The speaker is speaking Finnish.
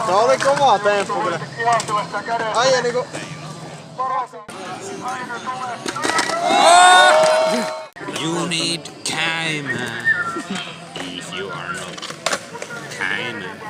Se oli kova temppu kyllä. Ai niinku... You need Cayman if you are not Cayman.